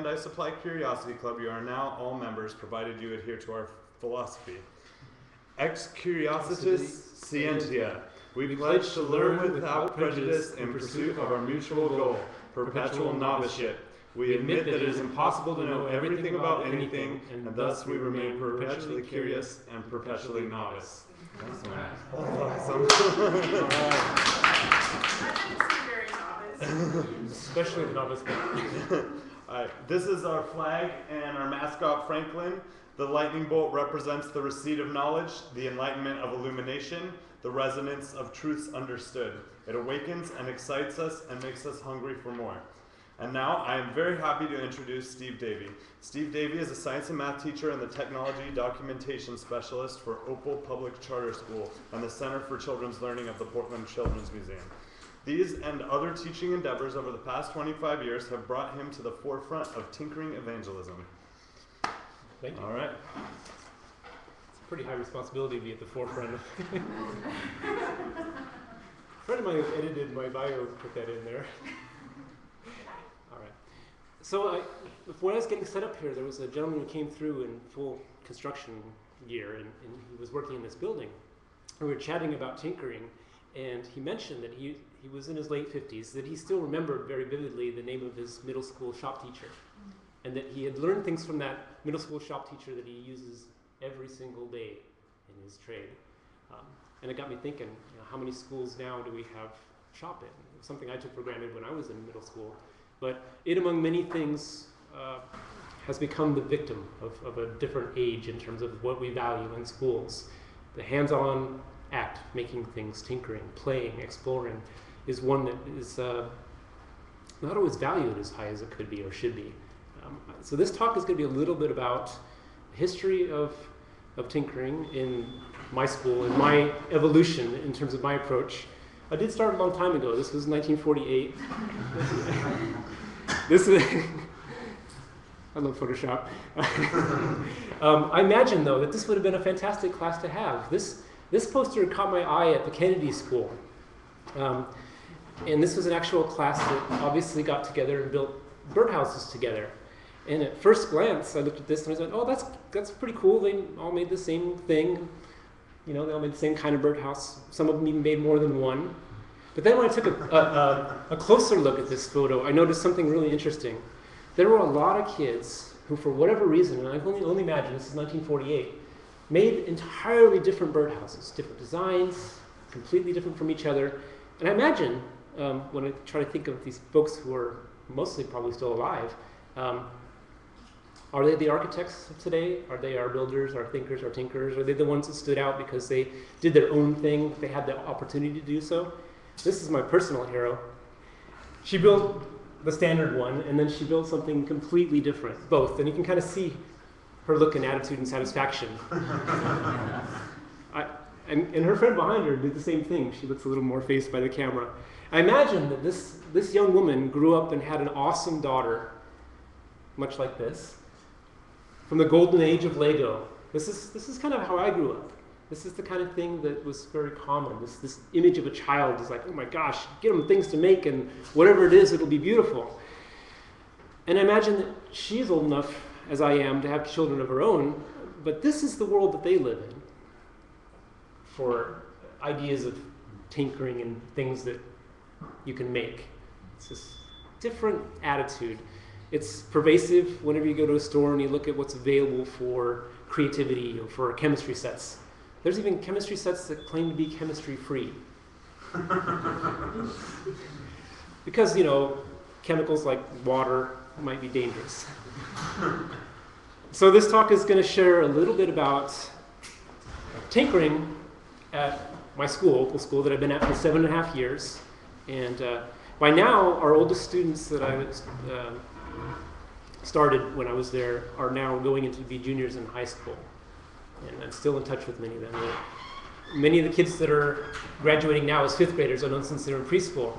Brandeis Supply Curiosity Club, you are now all members, provided you adhere to our philosophy. Ex Curiositas Scientia. We pledge to learn without prejudice in pursuit of our mutual goal, perpetual noviceship. We admit that it is impossible to know everything about anything, and thus we remain perpetually curious and perpetually novice. Awesome. Especially the novice. Alright, this is our flag and our mascot, Franklin. The lightning bolt represents the receipt of knowledge, the enlightenment of illumination, the resonance of truths understood. It awakens and excites us and makes us hungry for more. And now I am very happy to introduce Steve Davey. Steve Davey is a science and math teacher and the technology documentation specialist for Opal Public Charter School and the Center for Children's Learning of the Portland Children's Museum. These and other teaching endeavors over the past 25 years have brought him to the forefront of tinkering evangelism. Thank you. All right. It's a pretty high responsibility to be at the forefront of. A friend of mine who edited my bio put that in there. All right. So when I was getting set up here, there was a gentleman who came through in full construction gear, and he was working in this building. And we were chatting about tinkering, and he mentioned that he was in his late 50s, that he still remembered very vividly the name of his middle school shop teacher, and that he had learned things from that middle school shop teacher that he uses every single day in his trade. And it got me thinking, how many schools now do we have shop in? It was something I took for granted when I was in middle school. But it, among many things, has become the victim of a different age in terms of what we value in schools. The hands-on act, making things, tinkering, playing, exploring, is one that is not always valued as high as it could be or should be. So this talk is going to be a little bit about the history of tinkering in my school and my evolution in terms of my approach. I did start a long time ago. This was 1948. This is I love Photoshop. I imagine, though, that this would have been a fantastic class to have. This poster caught my eye at the Kennedy School. And this was an actual class that obviously got together and built birdhouses together. And at first glance, I looked at this and I said, oh, that's pretty cool. They all made the same thing. They all made the same kind of birdhouse. Some of them even made more than one. But then when I took a closer look at this photo, I noticed something really interesting. There were a lot of kids who, for whatever reason, and I can only imagine, this is 1948, made entirely different birdhouses, different designs, completely different from each other. And I imagine, when I try to think of these folks who are mostly probably still alive, are they the architects of today? Are they our builders, our thinkers, our tinkers? Are they the ones that stood out because they did their own thing, they had the opportunity to do so? This is my personal hero. She built the standard one, and then she built something completely different, both. And you can kind of see her look and attitude and satisfaction. And her friend behind her did the same thing. She looks a little more faced by the camera. I imagine that this young woman grew up and had an awesome daughter, much like this, from the golden age of Lego. This is kind of how I grew up. This is the kind of thing that was very common. This image of a child is like, oh my gosh, get them things to make, and whatever it is, it'll be beautiful. And I imagine that she's old enough, as I am, to have children of her own, but this is the world that they live in for ideas of tinkering and things that you can make. It's this different attitude. It's pervasive whenever you go to a store and you look at what's available for creativity or for chemistry sets. There's even chemistry sets that claim to be chemistry-free. Because, chemicals like water might be dangerous. So this talk is going to share a little bit about tinkering at my school, Opal School, that I've been at for 7.5 years. And by now, our oldest students that I started when I was there are now going into be juniors in high school. And I'm still in touch with many of them. Many of the kids that are graduating now as 5th graders are known since they were in preschool.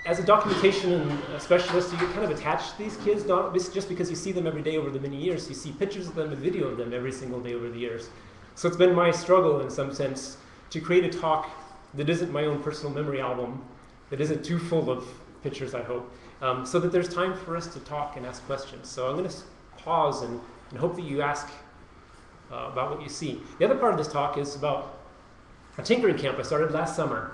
As a documentation specialist, you get kind of attached to these kids, not just because you see them every day over the many years. You see pictures of them and video of them every single day over the years. So it's been my struggle, in some sense, to create a talk that isn't my own personal memory album, that isn't too full of pictures, I hope, so that there's time for us to talk and ask questions. So I'm going to pause and hope that you ask about what you see. The other part of this talk is about a tinkering camp I started last summer,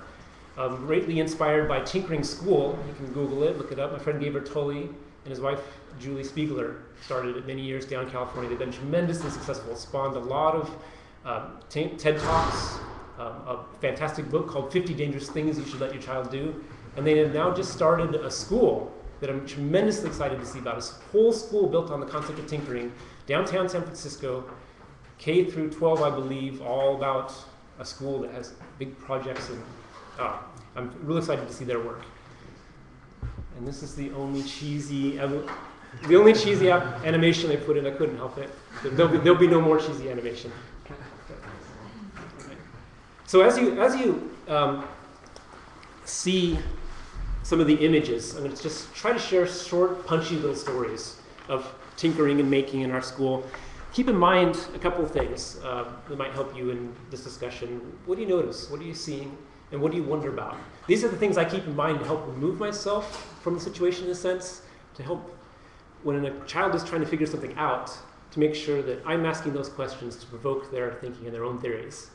greatly inspired by Tinkering School. You can Google it, look it up. My friend Gabriel Tully and his wife Julie Spiegler started it many years down in California. They've been tremendously successful. It spawned a lot of TED Talks, a fantastic book called 50 Dangerous Things You Should Let Your Child Do. And they have now just started a school that I'm tremendously excited to see about. It's a whole school built on the concept of tinkering, downtown San Francisco, K through 12, I believe, all about a school that has big projects. And I'm really excited to see their work. And this is the only cheesy animation they put in. I couldn't help it. There'll be no more cheesy animation. So as you see some of the images, I'm going to just try to share short, punchy little stories of tinkering and making in our school. Keep in mind a couple of things that might help you in this discussion. What do you notice? What are you seeing? And what do you wonder about? These are the things I keep in mind to help remove myself from the situation in a sense, to help when a child is trying to figure something out, to make sure that I'm asking those questions to provoke their thinking and their own theories.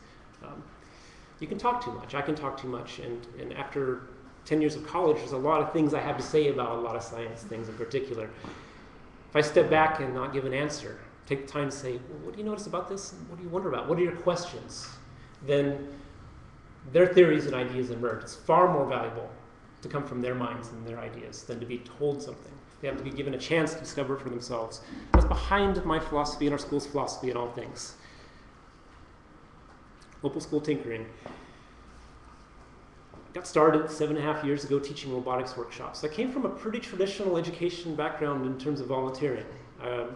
You can talk too much. I can talk too much. And after 10 years of college, there's a lot of things I have to say about a lot of science things in particular. If I step back and not give an answer, take the time to say, well, what do you notice about this? What do you wonder about? What are your questions? Then their theories and ideas emerge. It's far more valuable to come from their minds and their ideas than to be told something. They have to be given a chance to discover it for themselves. That's behind my philosophy and our school's philosophy in all things. Opal School Tinkering. I got started 7.5 years ago teaching robotics workshops. I came from a pretty traditional education background in terms of volunteering. I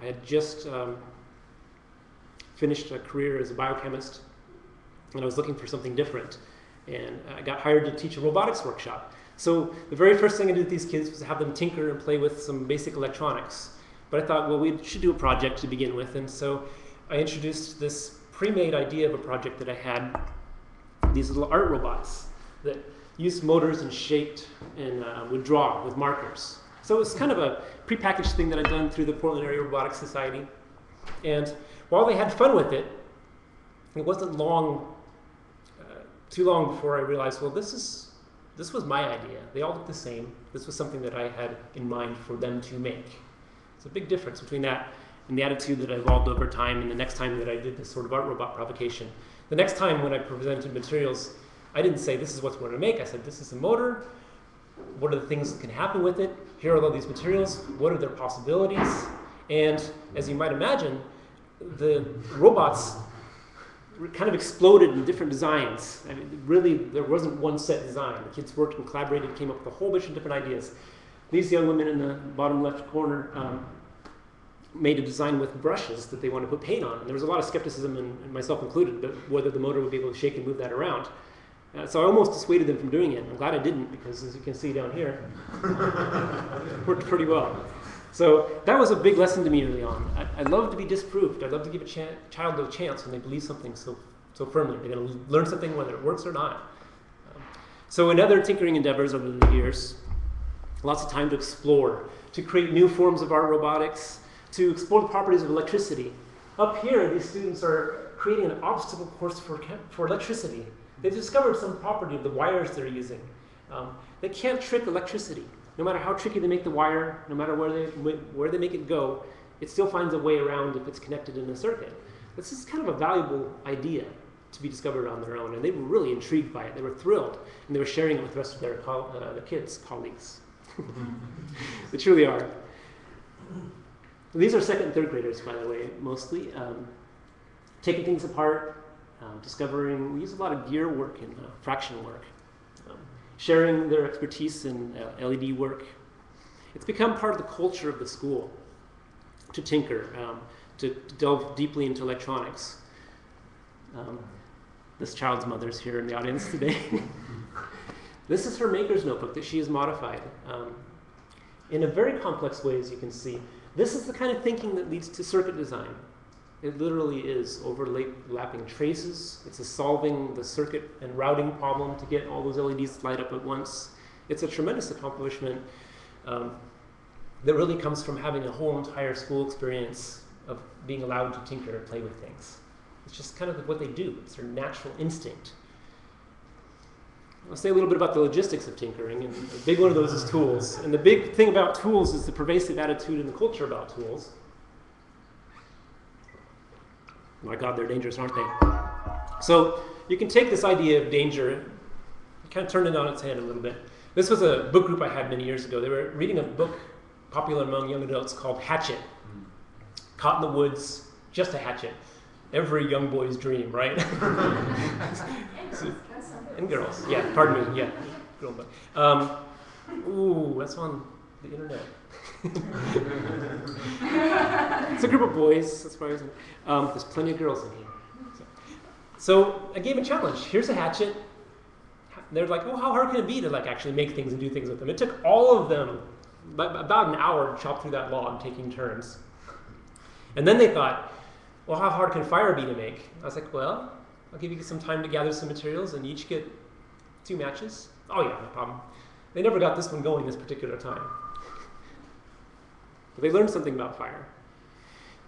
had just finished a career as a biochemist, and I was looking for something different. And I got hired to teach a robotics workshop. So the very first thing I did with these kids was to have them tinker and play with some basic electronics. But I thought, well, we should do a project to begin with. And so I introduced this pre-made idea of a project that I had, these little art robots that used motors and shaped and would draw with markers. So it was kind of a prepackaged thing that I'd done through the Portland Area Robotics Society. And while they had fun with it, it wasn't too long before I realized, well, this was my idea. They all look the same. This was something that I had in mind for them to make. It's a big difference between that and the attitude that I evolved over time and the next time that I did this sort of art robot provocation. The next time when I presented materials, I didn't say this is what we're going to make. I said this is a motor. What are the things that can happen with it? Here are all these materials. What are their possibilities? And as you might imagine, the robots kind of exploded in different designs. I mean, really, there wasn't one set design. The kids worked and collaborated, came up with a whole bunch of different ideas. These young women in the bottom left corner made a design with brushes that they wanted to put paint on. And there was a lot of skepticism, and myself included, but whether the motor would be able to shake and move that around. So I almost dissuaded them from doing it. I'm glad I didn't, because as you can see down here, it worked pretty well. So that was a big lesson to me early on. I love to be disproved. I love to give a child a chance when they believe something so firmly. They're going to learn something whether it works or not. So in other tinkering endeavors over the years, lots of time to explore, to create new forms of art robotics, to explore the properties of electricity. Up here, these students are creating an obstacle course for electricity. They've discovered some property of the wires they're using. They can't trick electricity. No matter how tricky they make the wire, no matter where they make it go, it still finds a way around if it's connected in a circuit. This is kind of a valuable idea to be discovered on their own, and they were really intrigued by it. They were thrilled, and they were sharing it with the rest of their kids, colleagues. They truly are. These are second and third graders, by the way, mostly. Taking things apart, discovering, we use a lot of gear work and fraction work. Sharing their expertise in LED work. It's become part of the culture of the school to tinker, to delve deeply into electronics. This child's mother's here in the audience today. This is her maker's notebook that she has modified in a very complex way, as you can see. This is the kind of thinking that leads to circuit design. It literally is overlapping traces. It's solving the circuit and routing problem to get all those LEDs to light up at once. It's a tremendous accomplishment that really comes from having a whole entire school experience of being allowed to tinker and play with things. It's just kind of what they do. It's their natural instinct. I'll say a little bit about the logistics of tinkering, and a big one of those is tools. And the big thing about tools is the pervasive attitude in the culture about tools. My God, they're dangerous, aren't they? So you can take this idea of danger and kind of turn it on its head a little bit. This was a book group I had many years ago. They were reading a book popular among young adults called Hatchet. Caught in the woods, just a hatchet. Every young boy's dream, right? And girls, yeah, pardon me, yeah. Girl book. Ooh, that's on the internet. It's a group of boys, that's why I was there's plenty of girls in here. So I gave a challenge. Here's a hatchet. They're like, oh, how hard can it be to actually make things and do things with them? It took all of them about an hour to chop through that log, taking turns. And then they thought, well, how hard can fire be to make? I was like, well, I'll give you some time to gather some materials and each get 2 matches. Oh yeah, no problem. They never got this one going this particular time. But they learned something about fire.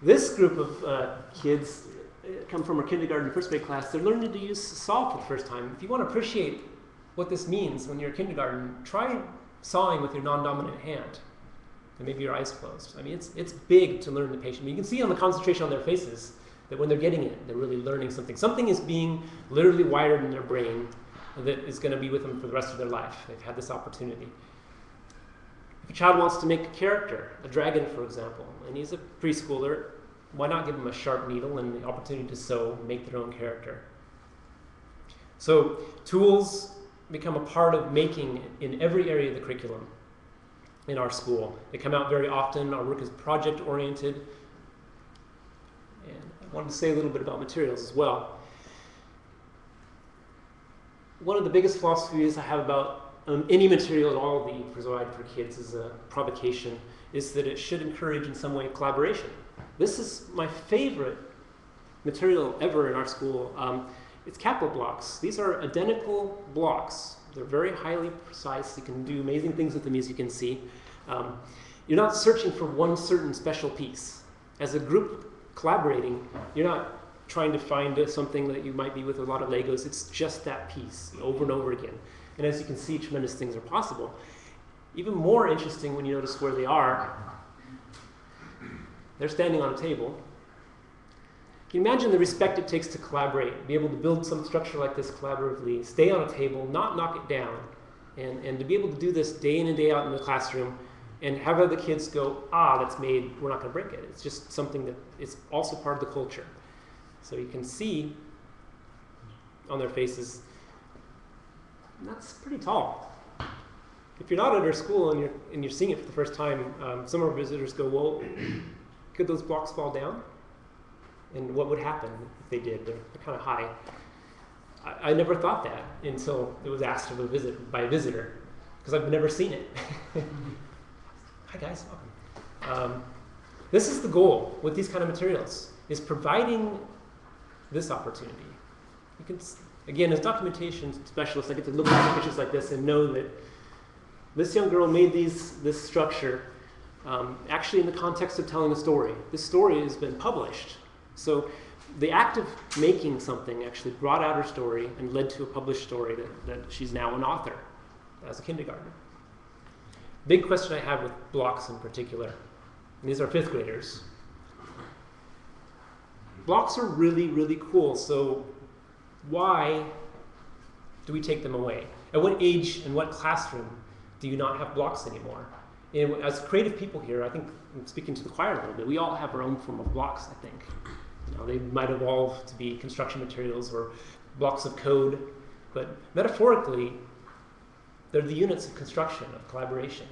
This group of kids come from our kindergarten, first grade class. They're learning to use saw for the first time. If you want to appreciate what this means when you're in kindergarten, try sawing with your non-dominant hand. And maybe your eyes closed. I mean, it's big to learn the patient. I mean, you can see on the concentration on their faces that when they're getting it, they're really learning something. Something is being literally wired in their brain that is going to be with them for the rest of their life. They've had this opportunity. If a child wants to make a character, a dragon, for example, and he's a preschooler, why not give him a sharp needle and the opportunity to sew, make their own character? So tools become a part of making in every area of the curriculum in our school. They come out very often. Our work is project-oriented. And I wanted to say a little bit about materials as well. One of the biggest philosophies I have about any material at all that you provide for kids as a provocation is that it should encourage in some way collaboration. This is my favorite material ever in our school. It's capital blocks. These are identical blocks. They're very highly precise. You can do amazing things with them, as you can see. You're not searching for one certain special piece. As a group collaborating, you're not trying to find something that you might be with a lot of Legos. It's just that piece over and over again. And as you can see, tremendous things are possible. Even more interesting when you notice where they are. They're standing on a table. Can you imagine the respect it takes to collaborate, be able to build some structure like this collaboratively, stay on a table, not knock it down, and to be able to do this day in and day out in the classroom and have other kids go, that's made, we're not going to break it. It's just something that is also part of the culture. So you can see on their faces, that's pretty tall. If you're not at our school and you're seeing it for the first time, some of our visitors go, well, could those blocks fall down? And what would happen if they did? They're kind of high. I never thought that until it was asked of by a visitor, because I've never seen it. Hi guys, welcome. This is the goal with these kind of materials, is providing this opportunity. You can, again, as documentation specialists, I get to look at pictures like this and know that this young girl made this structure actually in the context of telling a story. This story has been published. So the act of making something actually brought out her story and led to a published story that she's now an author as a kindergartner. Big question I have with blocks in particular, and these are 5th graders. Blocks are really, really cool, so why do we take them away? At what age and what classroom do you not have blocks anymore? And as creative people here, I think, I'm speaking to the choir a little bit, we all have our own form of blocks, I think. They might evolve to be construction materials or blocks of code, but metaphorically, they're the units of construction, of collaboration.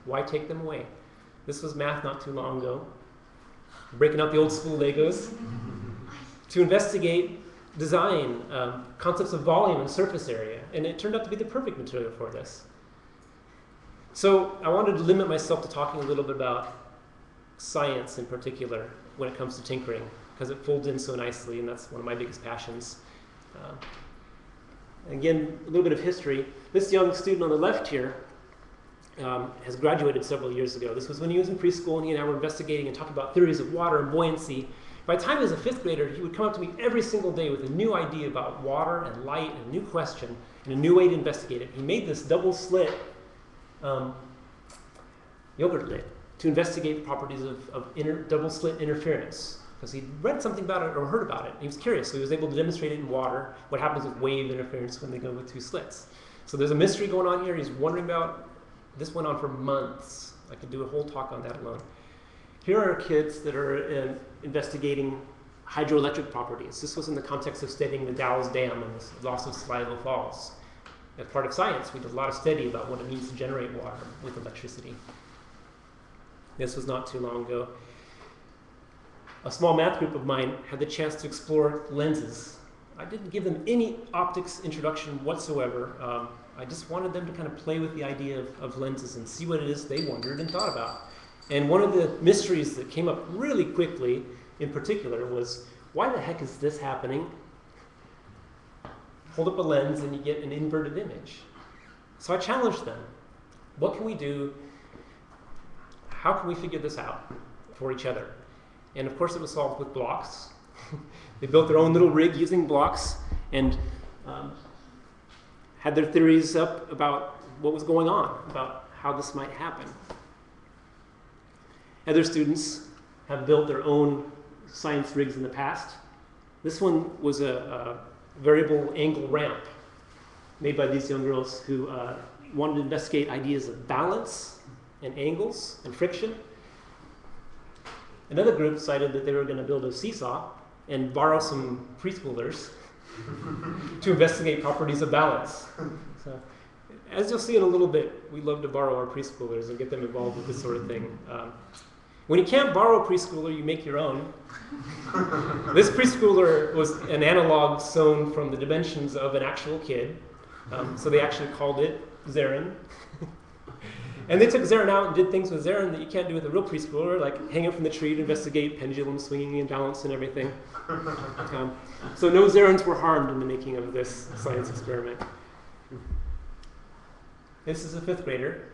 Why take them away? This was math not too long ago, breaking out the old school Legos, to investigate design, concepts of volume and surface area, and it turned out to be the perfect material for this. So I wanted to limit myself to talking a little bit about science in particular when it comes to tinkering, because it folds in so nicely, and that's one of my biggest passions. Again, a little bit of history. This young student on the left here has graduated several years ago. This was when he was in preschool, and he and I were investigating and talking about theories of water and buoyancy. By the time he was a 5th grader, he would come up to me every single day with a new idea about water and light and a new question and a new way to investigate it. He made this double slit yogurt lid to investigate the properties of double slit interference, because he'd read something about it or heard about it. He was curious, so he was able to demonstrate it in water, what happens with wave interference when they go with 2 slits. So there's a mystery going on here he's wondering about. This went on for months. I could do a whole talk on that alone. Here are kids that are investigating hydroelectric properties. This was in the context of studying the Dalles Dam and the loss of Sligo Falls. As part of science, we did a lot of study about what it means to generate water with electricity. This was not too long ago. A small math group of mine had the chance to explore lenses. I didn't give them any optics introduction whatsoever. I just wanted them to kind of play with the idea of lenses and see what it is they wondered and thought about. And one of the mysteries that came up really quickly, in particular, was why the heck is this happening? Hold up a lens and you get an inverted image. So I challenged them. What can we do? How can we figure this out for each other? And of course it was solved with blocks. They built their own little rig using blocks and had their theories up about what was going on, about how this might happen. Other students have built their own science rigs in the past. This one was a variable angle ramp made by these young girls who wanted to investigate ideas of balance and angles and friction. Another group decided that they were going to build a seesaw and borrow some preschoolers to investigate properties of balance. So, as you'll see in a little bit, we love to borrow our preschoolers and get them involved with this sort of thing. When you can't borrow a preschooler, you make your own. This preschooler was an analog sewn from the dimensions of an actual kid. So they actually called it Zarin. And they took Zarin out and did things with Zarin that you can't do with a real preschooler, like hang it from the tree to investigate pendulum swinging and balance and everything. So no Zarins were harmed in the making of this science experiment. This is a 5th grader,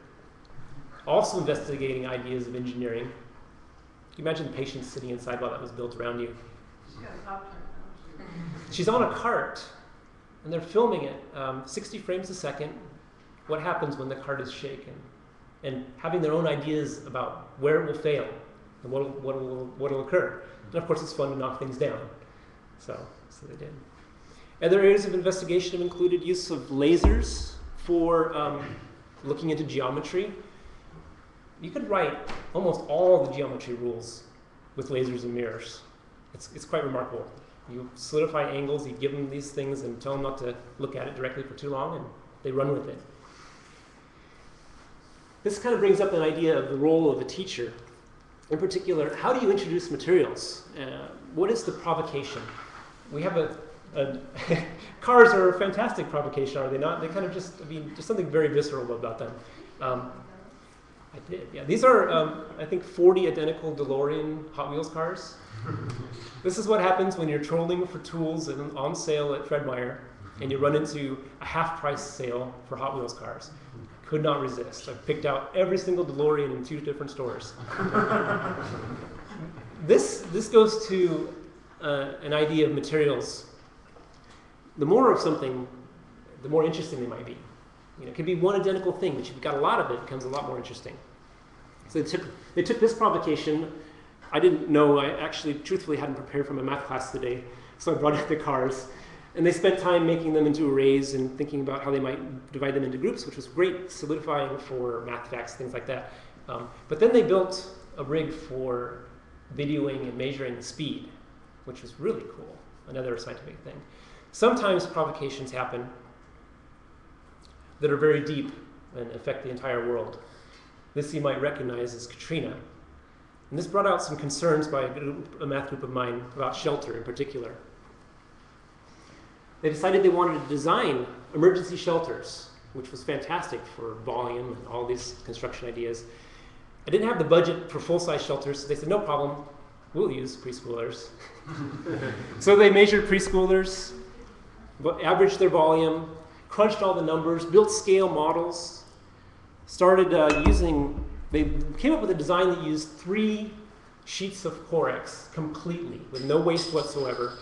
also investigating ideas of engineering. Can you imagine the patients sitting inside while that was built around you? She's on a cart, and they're filming it 60 frames a second, what happens when the cart is shaken, and having their own ideas about where it will fail and what will occur. And of course, it's fun to knock things down. So they did. Other areas of investigation have included use of lasers for looking into geometry. You could write almost all the geometry rules with lasers and mirrors. It's quite remarkable. You solidify angles, you give them these things and tell them not to look at it directly for too long, and they run with it. This kind of brings up an idea of the role of a teacher. In particular, how do you introduce materials? What is the provocation? We have cars are a fantastic provocation, are they not? They kind of just, there's something very visceral about them. I did, yeah. These are, I think, 40 identical DeLorean Hot Wheels cars. This is what happens when you're trolling for tools and on sale at Fred Meyer, and you run into a half-price sale for Hot Wheels cars. Could not resist. I picked out every single DeLorean in 2 different stores. This goes to an idea of materials. The more of something, the more interesting they might be. It could be one identical thing, but if you've got a lot of it, it becomes a lot more interesting. So they took this provocation. I didn't know, I actually truthfully hadn't prepared for my math class today, so I brought out the cars. And they spent time making them into arrays and thinking about how they might divide them into groups, which was great, solidifying for math facts, things like that. But then they built a rig for videoing and measuring the speed, which was really cool, another scientific thing. Sometimes provocations happen that are very deep and affect the entire world. This you might recognize as Katrina. And this brought out some concerns by a math group of mine about shelter in particular. They decided they wanted to design emergency shelters, which was fantastic for volume and all these construction ideas. I didn't have the budget for full-size shelters, so they said, no problem, we'll use preschoolers. So they measured preschoolers, averaged their volume, crunched all the numbers, built scale models, started they came up with a design that used 3 sheets of Corex completely, with no waste whatsoever,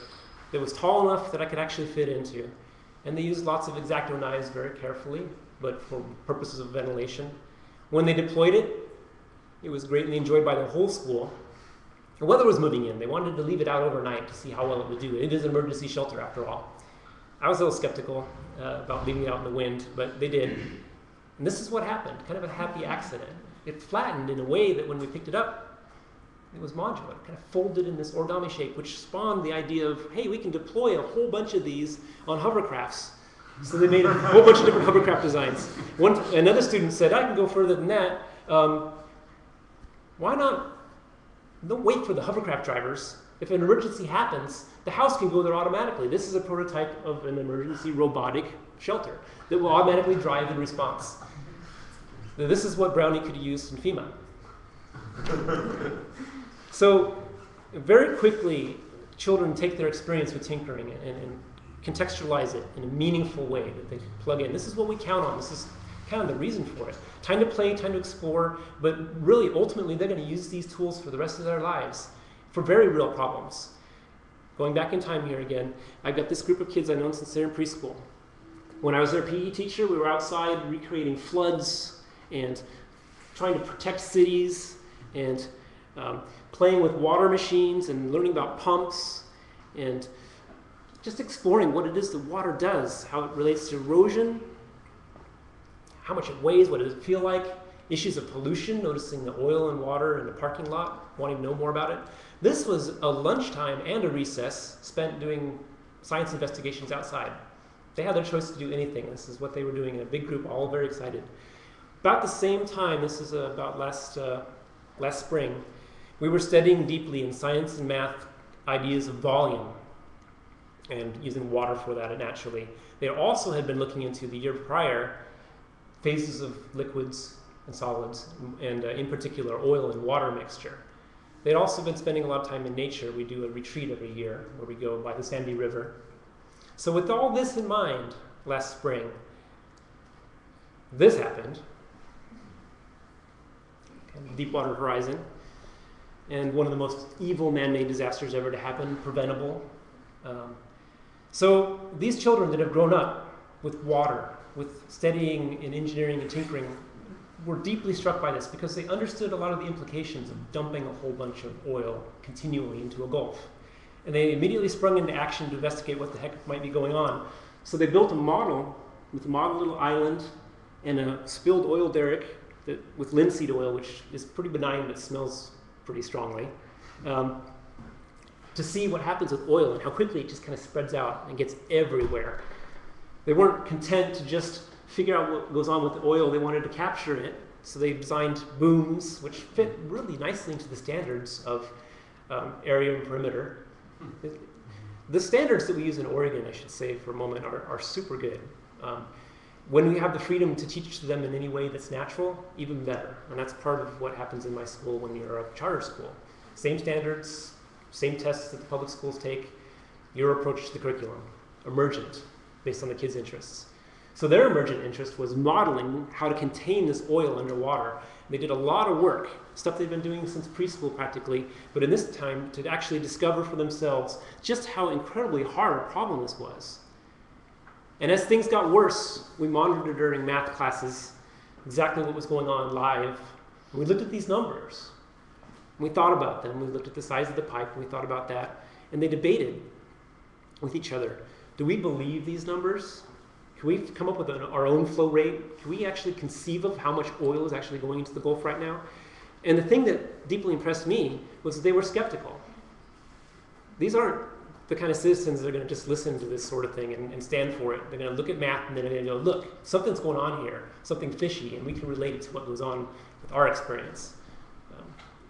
that was tall enough that I could actually fit into. And they used lots of X-Acto knives very carefully, but for purposes of ventilation. When they deployed it, it was greatly enjoyed by the whole school. The weather was moving in. They wanted to leave it out overnight to see how well it would do. It is an emergency shelter after all. I was a little skeptical about leaving it out in the wind, but they did. And this is what happened, kind of a happy accident. It flattened in a way that when we picked it up, it was modular. It kind of folded in this origami shape, which spawned the idea of, hey, we can deploy a whole bunch of these on hovercrafts. So they made a whole bunch of different hovercraft designs. Another student said, I can go further than that. Why not? Don't wait for the hovercraft drivers. If an emergency happens, the house can go there automatically. This is a prototype of an emergency robotic shelter that will automatically drive in response. Now, this is what Brownie could use in FEMA. So very quickly, children take their experience with tinkering and contextualize it in a meaningful way that they can plug in. This is what we count on. This is kind of the reason for it. Time to play, time to explore, but really, ultimately, they're going to use these tools for the rest of their lives for very real problems. Going back in time here again, I've got this group of kids I've known since they're in preschool. When I was their PE teacher, we were outside recreating floods and trying to protect cities and playing with water machines and learning about pumps and just exploring what it is that water does, how it relates to erosion, how much it weighs, what does it feel like, issues of pollution, noticing the oil and water in the parking lot, wanting to know more about it. This was a lunchtime and a recess spent doing science investigations outside. They had their choice to do anything. This is what they were doing in a big group, all very excited. About the same time, this is about last spring, we were studying deeply in science and math ideas of volume and using water for that naturally. They also had been looking into the year prior phases of liquids and solids, and in particular oil and water mixture. They'd also been spending a lot of time in nature. We do a retreat every year where we go by the Sandy River. So with all this in mind, last spring, this happened. Deepwater Horizon, and one of the most evil man-made disasters ever to happen, preventable. So these children that have grown up with water, with studying and engineering and tinkering, were deeply struck by this because they understood a lot of the implications of dumping a whole bunch of oil continually into a gulf. And they immediately sprung into action to investigate what the heck might be going on. So they built a model with a model little island and a spilled oil derrick with linseed oil, which is pretty benign but smells pretty strongly, to see what happens with oil and how quickly it just kind of spreads out and gets everywhere. They weren't content to just figure out what goes on with the oil. They wanted to capture it, so they designed booms, which fit really nicely into the standards of area and perimeter. The standards that we use in Oregon, I should say for a moment, are super good. When we have the freedom to teach them in any way that's natural, even better. And that's part of what happens in my school when you're a charter school. Same standards, same tests that the public schools take, your approach to the curriculum, emergent, based on the kids' interests. So their emergent interest was modeling how to contain this oil underwater. They did a lot of work, stuff they've been doing since preschool practically, but in this time to actually discover for themselves just how incredibly hard a problem this was. And as things got worse, we monitored during math classes exactly what was going on live. And we looked at these numbers. And we thought about them. We looked at the size of the pipe, and we thought about that. And they debated with each other. Do we believe these numbers? Can we come up with our own flow rate? Can we actually conceive of how much oil is actually going into the Gulf right now? And the thing that deeply impressed me was that they were skeptical. These aren't the kind of citizens that are going to just listen to this sort of thing and stand for it. They're going to look at math and they're going to go, look, something's going on here, something fishy, and we can relate it to what goes on with our experience.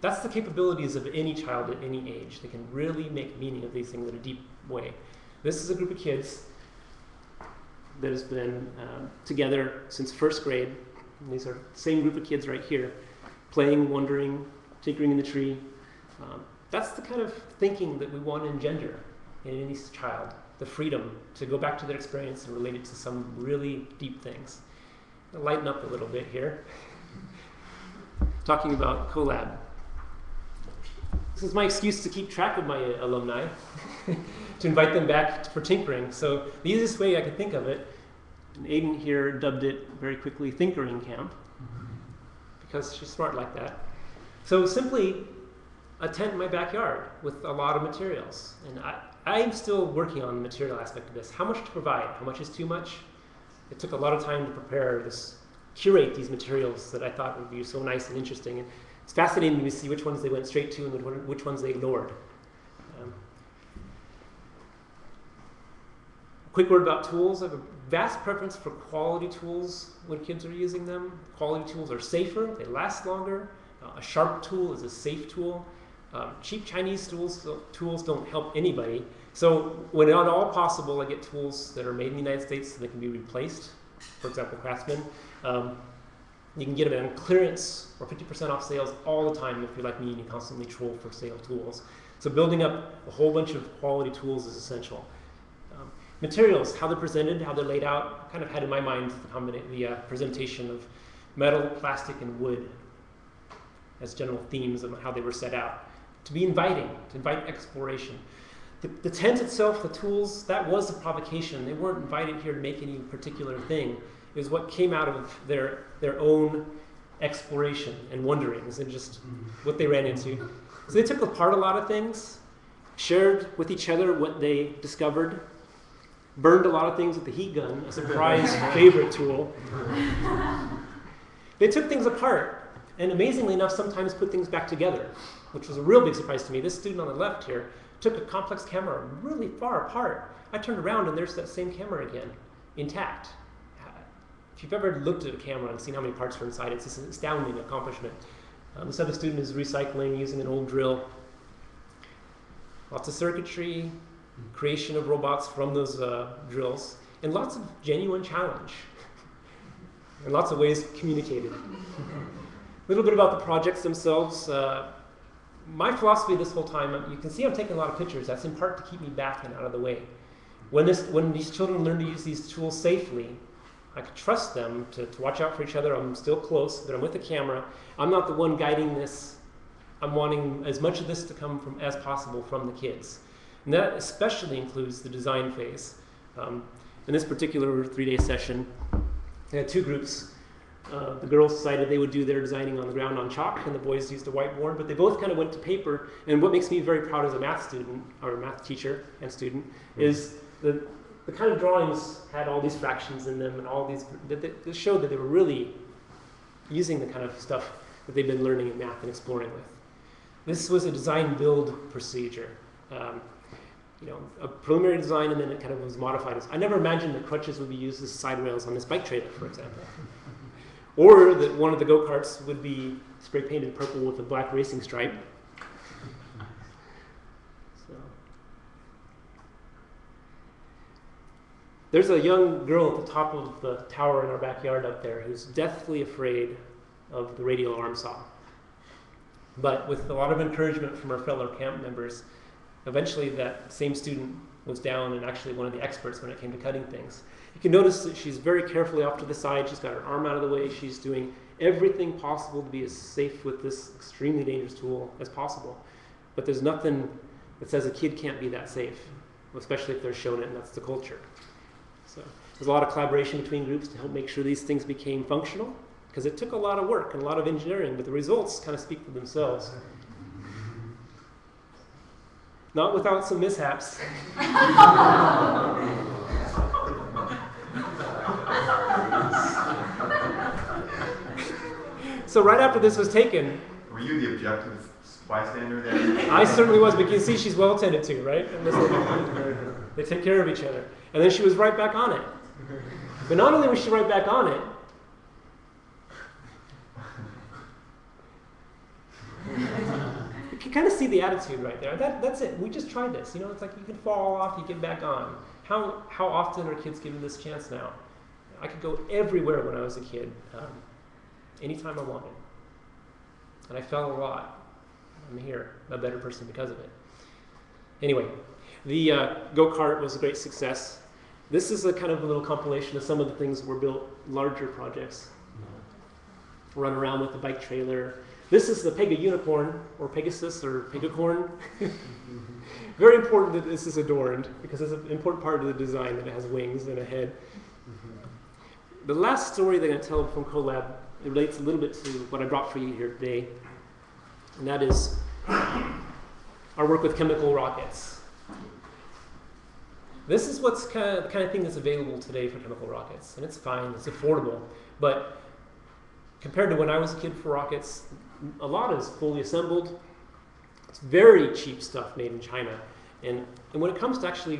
That's the capabilities of any child at any age. They can really make meaning of these things in a deep way. This is a group of kids that has been together since first grade. And these are the same group of kids right here, playing, wondering, tinkering in the tree. That's the kind of thinking that we want to engender in any child, the freedom to go back to their experience and relate it to some really deep things. I'll lighten up a little bit here. talking about collab. This is my excuse to keep track of my alumni, to invite them back for tinkering. So the easiest way I could think of it, and Aiden here dubbed it very quickly Thinkering Camp, because she's smart like that. So simply a tent in my backyard with a lot of materials. And I'm still working on the material aspect of this. How much to provide? How much is too much? It took a lot of time to prepare this, curate these materials that I thought would be so nice and interesting. And it's fascinating to see which ones they went straight to and which ones they ignored. Quick word about tools. I have a vast preference for quality tools when kids are using them. Quality tools are safer, they last longer. A sharp tool is a safe tool. Cheap Chinese tools don't help anybody. So when at all possible, I get tools that are made in the United States so they can be replaced. For example, Craftsman. You can get them on clearance or 50% off sales all the time if you're like me and you constantly troll for sale tools. So building up a whole bunch of quality tools is essential. Materials, how they're presented, how they're laid out, kind of had in my mind the presentation of metal, plastic, and wood as general themes of how they were set out. To be inviting, to invite exploration. The tent itself, the tools, that was a provocation. They weren't invited here to make any particular thing. It was what came out of their own exploration and wonderings and just what they ran into. So they took apart a lot of things, shared with each other what they discovered, burned a lot of things with the heat gun, a surprise favorite tool. They took things apart, and amazingly enough, sometimes put things back together, which was a real big surprise to me. This student on the left here took a complex camera really far apart. I turned around, and there's that same camera again, intact. If you've ever looked at a camera and seen how many parts are inside, it's just an astounding accomplishment. This other student is recycling using an old drill. Lots of circuitry, creation of robots from those drills, and lots of genuine challenge, and lots of ways communicated. A little bit about the projects themselves. My philosophy this whole time, you can see I'm taking a lot of pictures. That's in part to keep me back and out of the way. When these children learn to use these tools safely, I can trust them to watch out for each other. I'm still close, but I'm with the camera. I'm not the one guiding this. I'm wanting as much of this to come from as possible from the kids. And that especially includes the design phase. In this particular 3-day session, they had two groups. The girls decided they would do their designing on the ground on chalk, and the boys used a whiteboard, but they both kind of went to paper. And what makes me very proud as a math student, or math teacher and student, is the kind of drawings had all these fractions in them and all these, that showed that they were really using the kind of stuff that they've been learning in math and exploring with. This was a design-build procedure. A preliminary design, and then it kind of was modified. I never imagined that crutches would be used as side rails on this bike trailer, for example. Or that one of the go-karts would be spray painted purple with a black racing stripe. So. There's a young girl at the top of the tower in our backyard up there who's deathly afraid of the radial arm saw. But with a lot of encouragement from our fellow camp members, eventually that same student was down and actually one of the experts when it came to cutting things. You can notice that she's very carefully off to the side. She's got her arm out of the way. She's doing everything possible to be as safe with this extremely dangerous tool as possible. But there's nothing that says a kid can't be that safe, especially if they're shown it, and that's the culture. So there's a lot of collaboration between groups to help make sure these things became functional, because it took a lot of work and a lot of engineering, but the results kind of speak for themselves. Not without some mishaps. So right after this was taken... Were you the objective bystander there? I certainly was, but you can see she's well tended to, right? They take care of each other. And then she was right back on it. But not only was she right back on it, you can kind of see the attitude right there. That's it. We just tried this. It's like you can fall off, you get back on. How often are kids given this chance now? I could go everywhere when I was a kid, anytime I wanted. And I fell a lot. I'm here, a better person because of it. Anyway, the go-kart was a great success. This is a kind of a little compilation of some of the things that were built, larger projects. Run around with the bike trailer. This is the Pega unicorn, or Pegasus, or Pegacorn. Very important that this is adorned, because it's an important part of the design that it has wings and a head. The last story that I'm going to tell from CoLab, it relates a little bit to what I brought for you here today, and that is our work with chemical rockets. This is what's the kind of thing that's available today for chemical rockets, and it's fine, it's affordable, but compared to when I was a kid for rockets, a lot is fully assembled. It's very cheap stuff made in China, and when it comes to actually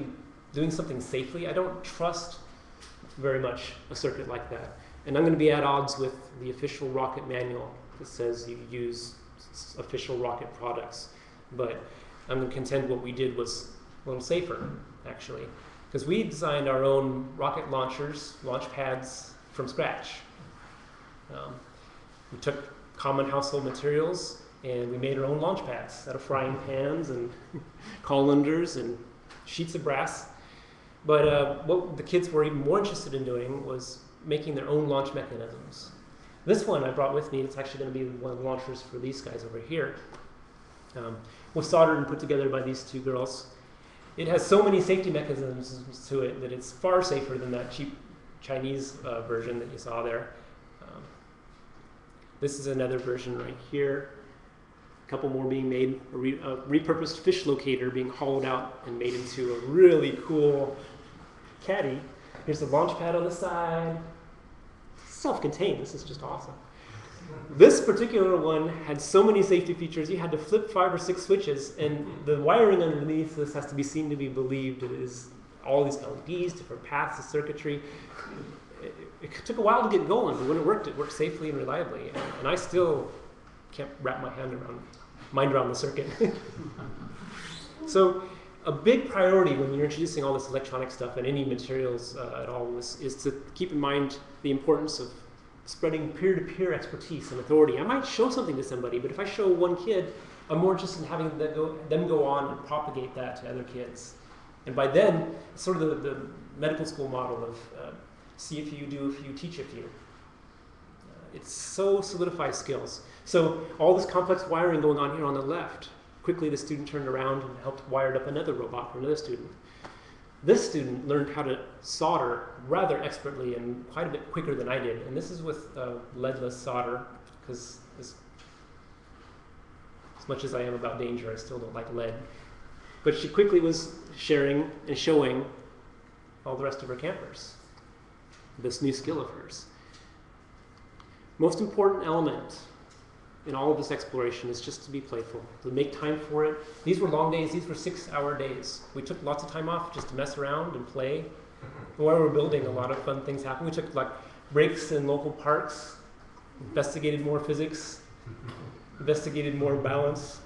doing something safely, I don't trust very much a circuit like that. And I'm going to be at odds with the official rocket manual that says you use official rocket products. But I'm going to contend what we did was a little safer, actually. Because we designed our own rocket launchers, launch pads, from scratch. We took common household materials and we made our own launch pads out of frying pans and colanders and sheets of brass. But what the kids were even more interested in doing was making their own launch mechanisms. This one I brought with me. It's actually going to be one of the launchers for these guys over here. Was soldered and put together by these two girls. It has so many safety mechanisms to it that it's far safer than that cheap Chinese version that you saw there. This is another version right here. A couple more being made. A repurposed fish locator being hollowed out and made into a really cool caddy. Here's the launch pad on the side. Self-contained. This is just awesome. This particular one had so many safety features. You had to flip 5 or 6 switches, and the wiring underneath this has to be seen to be believed. It is all these LEDs, different paths of circuitry. It took a while to get going, but when it worked safely and reliably. And I still can't wrap my mind around the circuit. So a big priority when you're introducing all this electronic stuff and any materials at all is to keep in mind the importance of spreading peer-to-peer expertise and authority. I might show something to somebody, but if I show one kid, I'm more interested in having them go on and propagate that to other kids. And by then, it's sort of the medical school model of see a few, do a few, teach a few. It so solidifies skills. So all this complex wiring going on here on the left, quickly the student turned around and helped wire up another robot for another student. This student learned how to solder rather expertly and quite a bit quicker than I did. And this is with leadless solder, because as much as I am about danger, I still don't like lead. But she quickly was sharing and showing all the rest of her campers this new skill of hers. Most important element in all of this exploration is just to be playful, to make time for it. These were long days. These were 6-hour days. We took lots of time off just to mess around and play. And while we were building, a lot of fun things happened. We took breaks in local parks, investigated more physics, investigated more balance,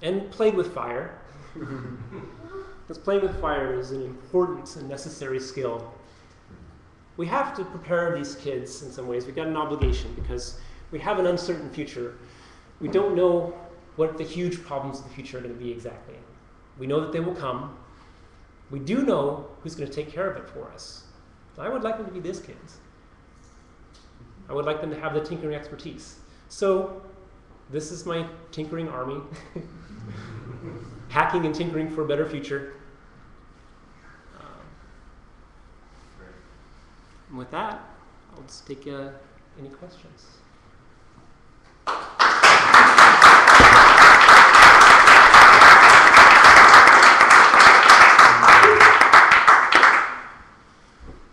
and played with fire. Because playing with fire is an important and necessary skill. We have to prepare these kids in some ways. We've got an obligation because we have an uncertain future. We don't know what the huge problems of the future are going to be exactly. We know that they will come. We do know who's going to take care of it for us. I would like them to be these kids. I would like them to have the tinkering expertise. So this is my tinkering army. Hacking and tinkering for a better future. And with that, I'll just take any questions.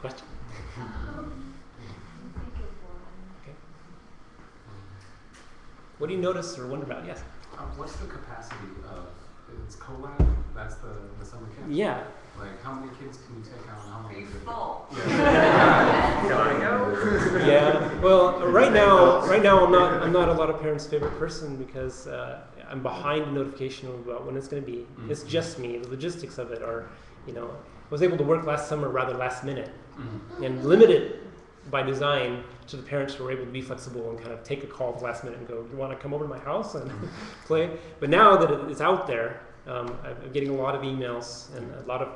Question? Okay. What do you notice or wonder about? Yes? What's the capacity of, it's CoLab, that's the summer camp? Yeah. Like, how many kids can you take out and how many? Full. Yeah. Well, right now, I'm not a lot of parents' favorite person because I'm behind a notification about when it's going to be. Mm-hmm. It's just me. The logistics of it are, I was able to work last summer rather last minute, and limited by design to the parents who were able to be flexible and kind of take a call at the last minute and go, "You want to come over to my house and play?" But now that it's out there, I'm getting a lot of emails and a lot of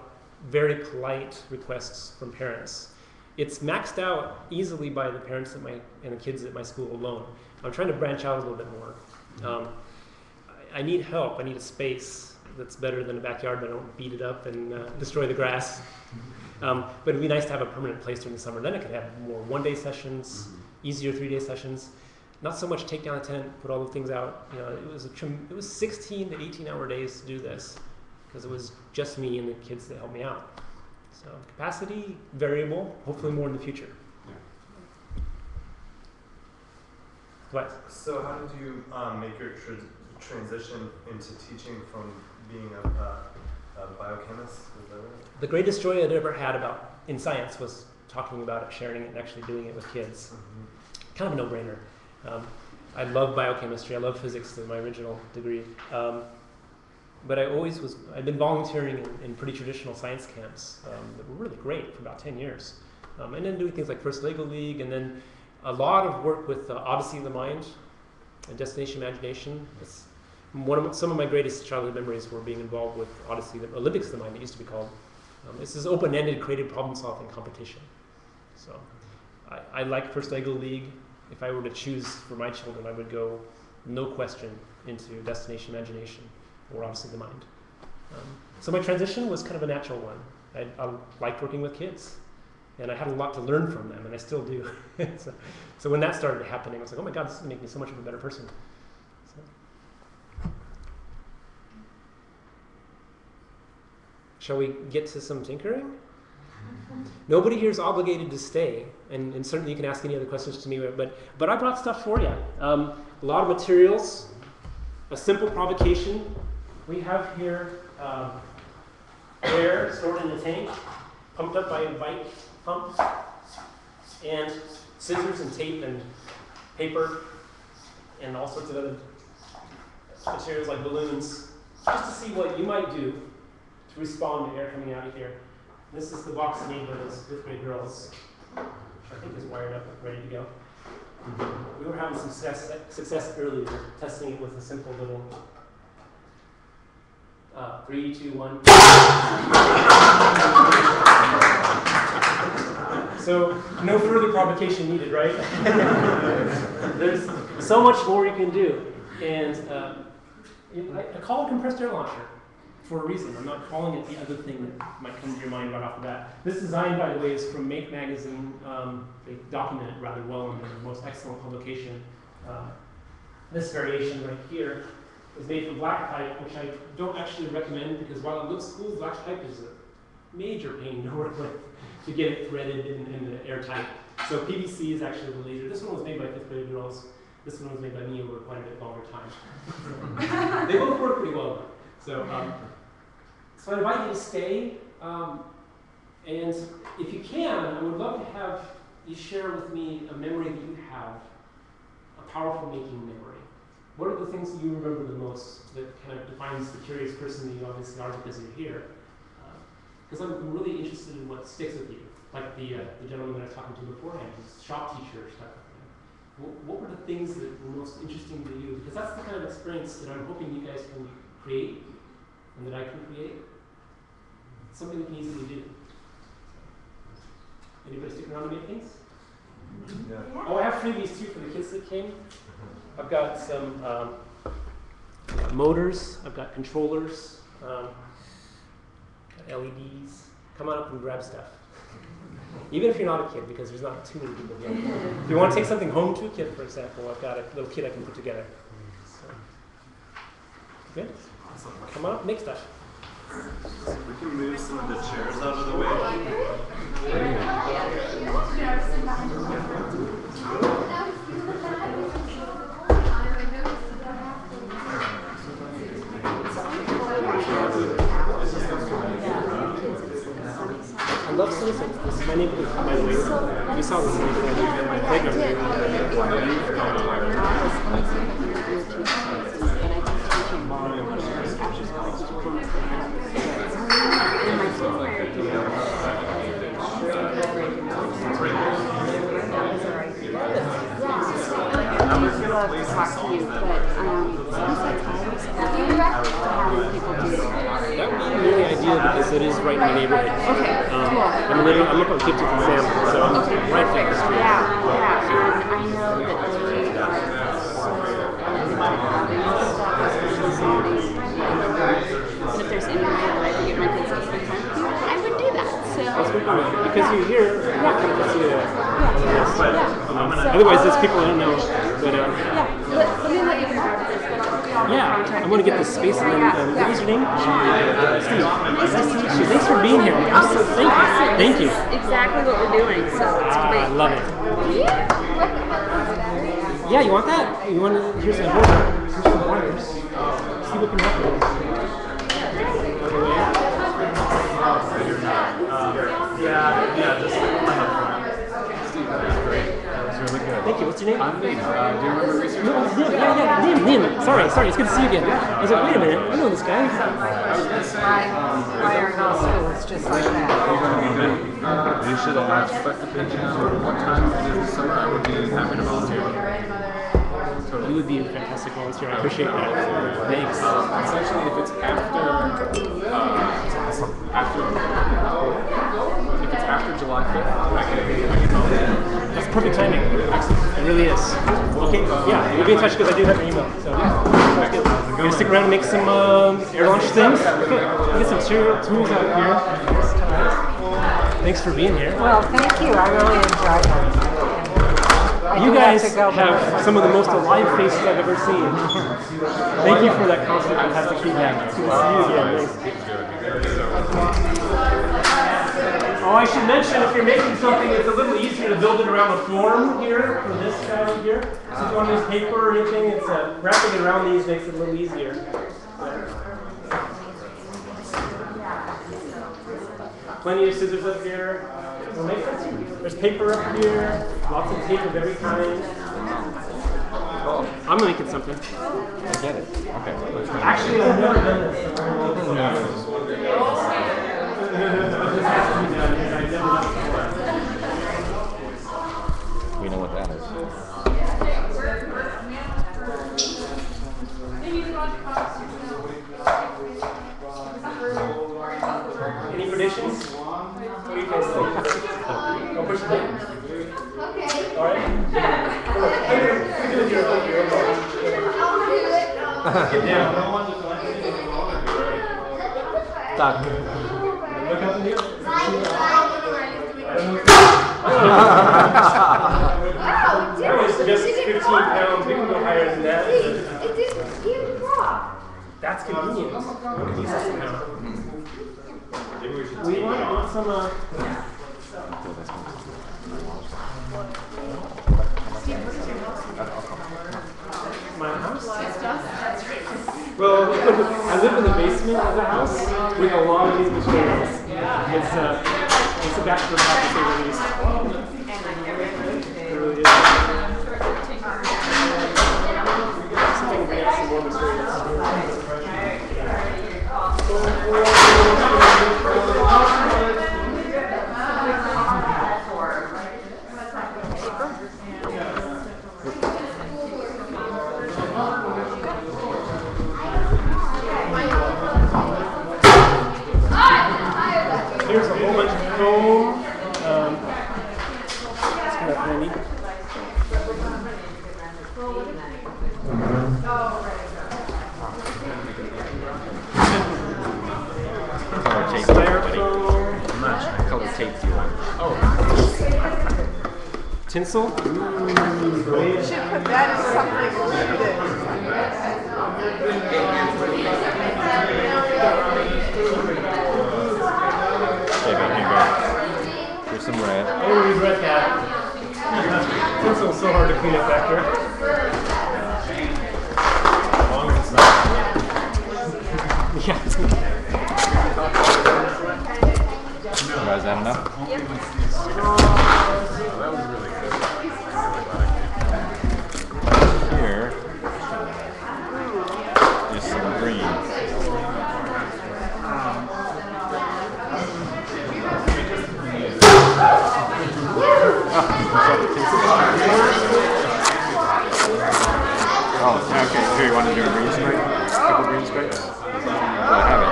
very polite requests from parents. it's maxed out easily by the parents and the kids at my school alone. I'm trying to branch out a little bit more. I need help. I need a space that's better than a backyard that I don't beat it up and destroy the grass. But it'd be nice to have a permanent place during the summer. Then I could have more one-day sessions, easier 3-day sessions. Not so much take down a tent, put all the things out. You know, it was 16 to 18-hour days to do this because it was just me and the kids that helped me out. So capacity variable, hopefully more in the future. What? So how did you make your transition into teaching from being a biochemist? Is that right? The greatest joy I'd ever had in science was talking about it, sharing it, and actually doing it with kids. Kind of a no-brainer. I love biochemistry. I love physics in my original degree. But I'd been volunteering in pretty traditional science camps that were really great for about 10 years. And then doing things like First Lego League, and then a lot of work with Odyssey of the Mind and Destination Imagination. Some of my greatest childhood memories were being involved with Odyssey, the Olympics of the Mind, it used to be called. It's this open-ended creative problem-solving competition. So I like First Lego League. If I were to choose for my children, I would go, no question, into Destination Imagination or Odyssey of the Mind. So my transition was kind of a natural one. I liked working with kids, and I had a lot to learn from them, and I still do. So when that started happening, I was like, oh my God, this is going to make me so much of a better person. So. Shall we get to some tinkering? Nobody here is obligated to stay, and certainly you can ask any other questions to me, but I brought stuff for you. A lot of materials, a simple provocation. We have here air stored in a tank, pumped up by a bike pump, and scissors and tape and paper, and all sorts of other materials like balloons, just to see what you might do to respond to air coming out of here. This is the box made by those 5th grade girls, which I think is wired up and ready to go. We were having some success earlier, testing it with a simple little 3, 2, 1. So no further provocation needed, right? There's so much more you can do. And I call it compressed air launcher for a reason. I'm not calling it the other thing that might come to your mind right off the bat. This design, by the way, is from Make Magazine. They document it rather well in their most excellent publication. This variation right here is made from black pipe, which I don't actually recommend because while it looks cool, black pipe is a major pain to work with to get it threaded and airtight. So PVC is actually the laser. This one was made by 5th grade girls. This one was made by me over quite a bit longer time. They both work pretty well. So I invite you to stay, and if you can, I would love to have you share with me a memory that you have, a powerful making memory. What are the things that you remember the most that kind of defines the curious person that you obviously are because you're here? Because I'm really interested in what sticks with you, like the gentleman that I was talking to beforehand, who's shop teacher type of thing. What were the things that were most interesting to you? Because that's the kind of experience that I'm hoping you guys can create and that I can create. It's something we can easily do. Anybody stick around to make things? Yeah. Oh, I have freebies too for the kids that came. I've got some motors, I've got controllers, got LEDs. Come on up and grab stuff. Even if you're not a kid, because there's not too many people here. If you want to take something home to a kid, for example, I've got a little kit I can put together. So. Good? Come on up, make stuff. We can move some of the chairs out of the way. I love Citizens. This is my neighborhood, by the way. You saw this in my playground. Love to talk to you, but having people do That would be really ideal because it is right in my neighborhood. Okay. cool. I'm up on 50th and Sam, so I'm right down the street. Yeah, yeah. And I know that they are and if there's any way that I could get my kids to spend time with you, I would do that. So Because you're here, I kind of see it. Otherwise, there's people I don't know. But, yeah, let me let you start this, but I'll give you all my yeah, contact I want to get this space. And then, what was your name? Steve. Nice to meet you. Thanks for being here. Thank you. Exactly what we're doing, so it's great. I love it. Yeah. Yeah, you want that? You want to, here's some wires. Here's some wires. See what can happen. Thank you. What's your name? I'm Nim. Do you remember research? No, it's Nim. Yeah. Nim. Sorry. It's good to see you again. I was like, wait a minute. I know this guy. Why are not schools just like that? You should have asked what the page is or what time it is. Sometime would be happy to volunteer. You would be a fantastic volunteer. I appreciate that. Thanks. Essentially, if it's after July 5th, I can help. That's perfect timing. It really is. Okay, yeah, we'll be in touch because I do have your email. So, that's good. You're going to stick around and make some air launch things? Okay, we'll get some cereal tools out here. Thanks for being here. Well, thank you. I really enjoyed it. You guys have some of the most alive faces I've ever seen. Thank you for that constant fantastic feedback. It's good to see you again. Thanks. Oh, I should mention, if you're making something, it's a little easier to build it around the form here, for this guy right here. So if you want to use paper or anything, it's wrapping it around these makes it a little easier. Plenty of scissors up here. There's paper up here, lots of tape of every kind. I'm making something. I get it. Okay. Actually, I've never done this. We know what that is. Any predictions? What do you guys think? I'll push the button. Okay. All right. Get down. Stuck. Look up in here. That was just 15 pounds. We can go higher than that. It didn't even drop. That's convenient. We can use this now. We want some. My house? Well, I live in the basement of the house with a lot of these materials. It's a bachelor pad to say the least. It really is. See if I can bring out some more materials. Here's a whole bunch of foam. It's kind of handy. Color tape, buddy. Styrofoam. How much? What color tape do you want? Tinsel. You should put that as something Okay, here you go. Here's some red. I don't regret that. Tinsel's so hard to clean up back here. As long as it's not. Yeah. Guys, is that enough? Here is some green. Oh, okay. Here, you want to do a green stripe? A couple green stripes? I have it.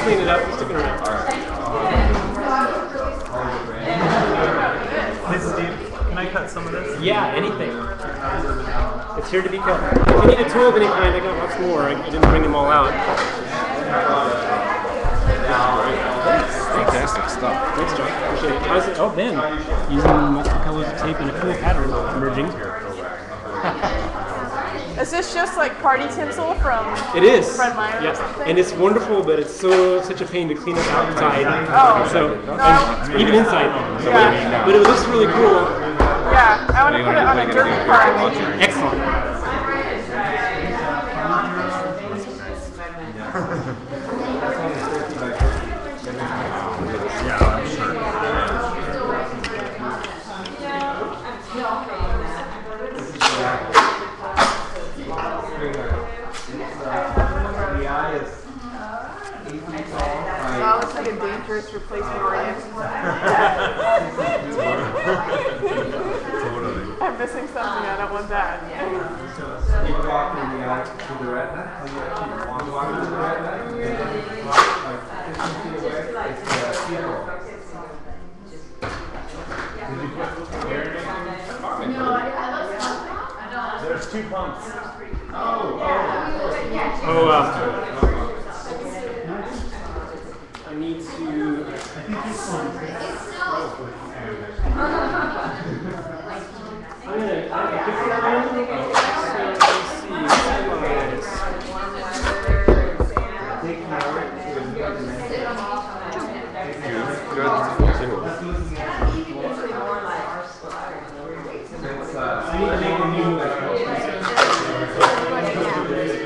clean it up. We're sticking around. Hey Steve, can I cut some of this? Yeah, anything. It's here to be cut. If you need a tool of any kind, I got lots more. I didn't bring them all out. Fantastic stuff. Thanks, John. Appreciate it. How's it? Oh, Ben. Using multiple colors of tape and a cool pattern emerging. Is this just like party tinsel from It is. Fred Meyer or Yes. something? And it's wonderful, but it's such a pain to clean up outside. Oh. So, No. even inside. Yeah. But it looks really cool. Yeah, I want to put it on a derby card. Excellent. Wow, looks like a dangerous replacement oriented. I'm missing something, I don't want that. You walk to the retina, you walk to the retina, and then walk like 15 feet away, it's the people. Did you put air in anything? There's 2 pumps. I need to.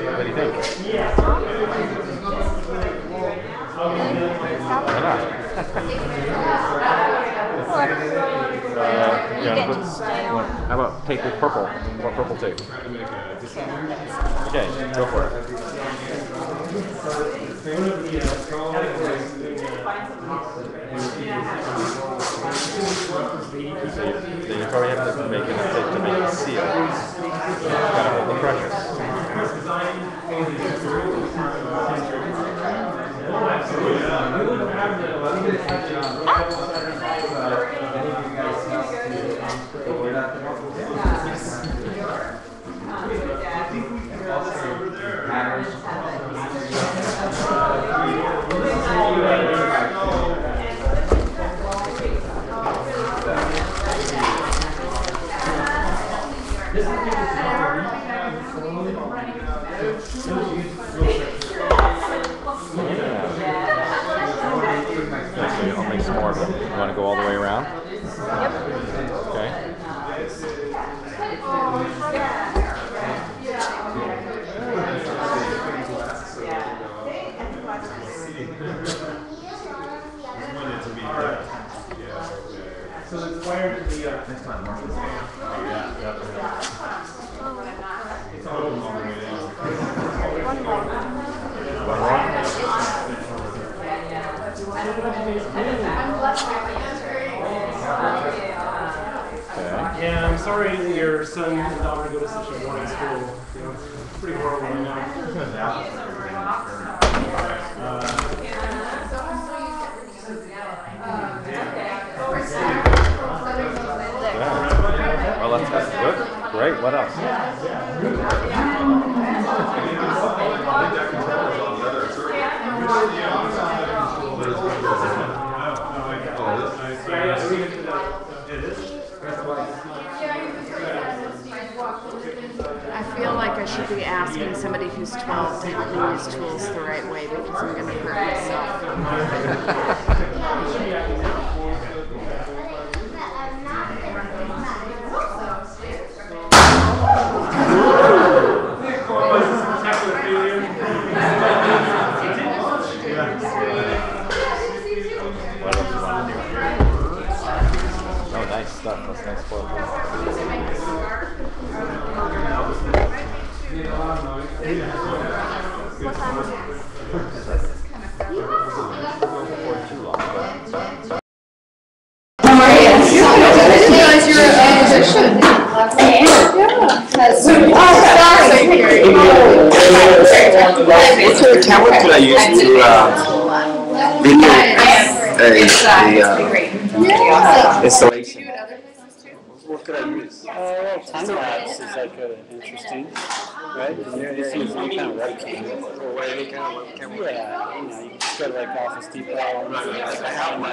What do you think? How about tape with purple? More purple tape. Okay, go for it. Then you probably have to make enough tape to make it seal. Gotta hold the pressure. I'll make some more of them. You want to go all the way around? Yep. Okay. So it's wired to the next time, Marcus. It's all the way down. Yeah, I'm sorry your son and daughter go to such a boarding school. You know, it's pretty horrible right now. Well, that's good. Great. What else? I feel like I should be asking somebody who's 12 to help me use tools the right way because I'm going to hurt myself. What else you want to do? Oh, nice stuff. That's nice photo. What sort of camera could I use to installation. What could I use? Well, time lapse is like interesting, right? And you can use any kind of webcam. Or any kind of webcam. Yeah, you know, you can just go to like Office Depot. I have one.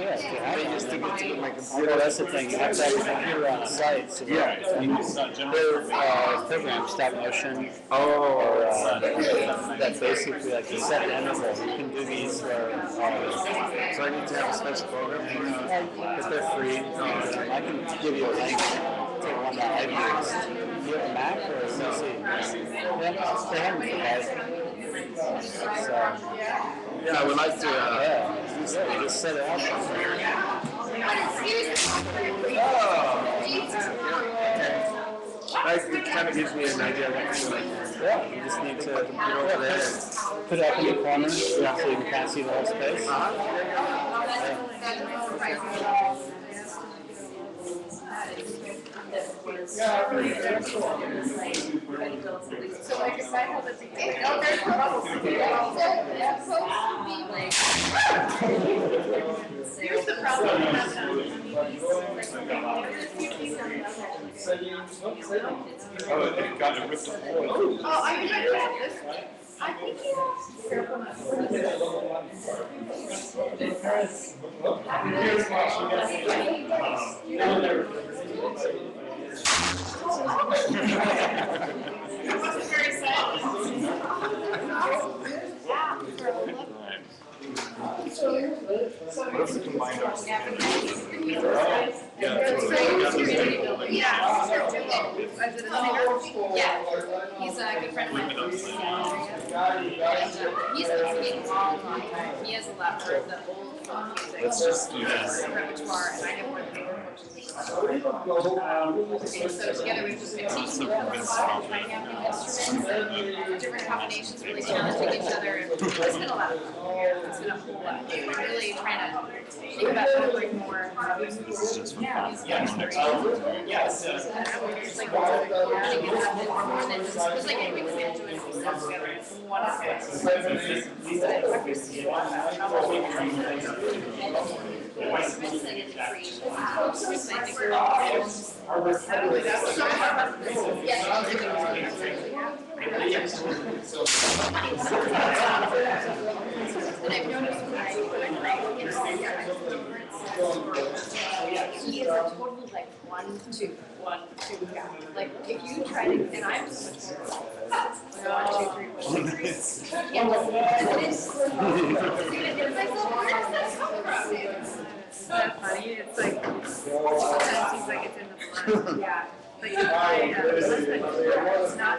Yeah, if you have one. Just to get to my computer. Well, that's the thing. You have to have a computer on site. So Yeah. their program, Stop Motion. Oh. That's basically like you set the interval. You can do these where. So I need to have a special program. But they're free. I can give you a link to one that I've used. You have a Mac or a PC? Yeah, they have them for Yeah, I would like to. just set it up. It kind of gives me an idea of what to do. Yeah, you just need to put it up in the corner so you can kind of see the whole space. So like if I have a big oh, there's the bubbles. Here's the problem. Oh, it got it ripped apart. Oh, I can try to this. I think you careful not What if we combined our Yeah, he's a good friend of mine. He's been singing a long time. He has a lot more of the old folk music repertoire, and I have more of the and so together we've just been teaching them a lot of instruments and different combinations, really challenging each other. And it's been a lot of fun. It's been a whole lot. We're really trying to think about how to bring more music exploration. Yes. So that we're just like more than just like anything we've been doing together. It's one of and I've noticed when I he is a total like 1-2 guy. Like if you try to, and I'm just 1, 2, 3, 4, 6. Yeah, but it's like, where does that come from? It's not funny. It's like it seems like it's in the blood. Yeah. But you play it's not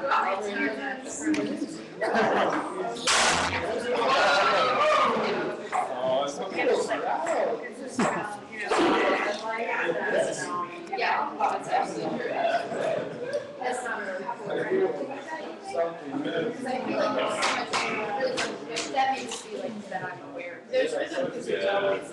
yeah, that's absolutely true. That's not that makes me like that I'm aware. There's rhythm because there's always